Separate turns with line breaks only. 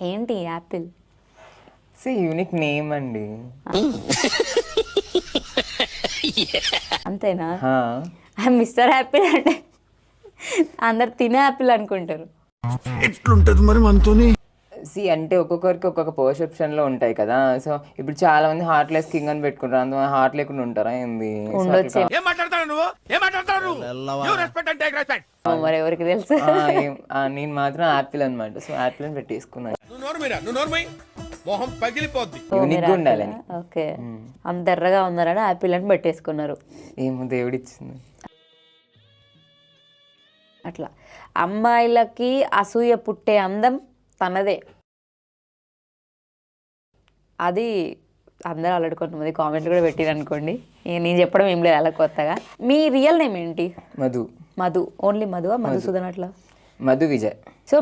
ఏంటి Apple?
Unique name అండి.
అంతేనా?
హా.
మిస్టర్ యాపిల్ అంటే అందరు తినే యాపిల్ అనుకుంటారు.
ఎట్లుంటది మరి మనతోని?
అంటే ఒక్కొక్కరికి ఒక్కొక్క పర్సెప్షన్లో ఉంటాయి కదా. సో ఇప్పుడు చాలా మంది హార్ట్లెస్ కింగ్ అని పెట్టుకుంటారు, అంత హార్ట్ లేకుండా ఉంటారా ఏంది?
ఉండొచ్చు. మరి ఎవరికి తెలుసు?
నేను మాత్రం యాపిల్ అనమాట. సో యాపిల్ అని పెట్టేసుకున్నాను. యూనిక్ గా ఉండాలని.
ఓకే, అంత ఎర్రగా ఉన్నారని యాపిల్ అని పెట్టేసుకున్నారు.
ఏమో దేవుడిచ్చింది
అట్లా అమ్మాయిలకి అసూయ పుట్టే అందం తనదే. అది అందరూ ఆల్రెడీ కొంతమంది కామెంట్లు కూడా పెట్టిరు అనుకోండి. నేను చెప్పడం ఏం లేదు అలా కొత్తగా. మీ రియల్ నేమ్ ఏంటి?
మధు.
మధు. ఓన్లీ మధువా? మధుసూదన్ అట్లా?
మధు విజయ్.
సో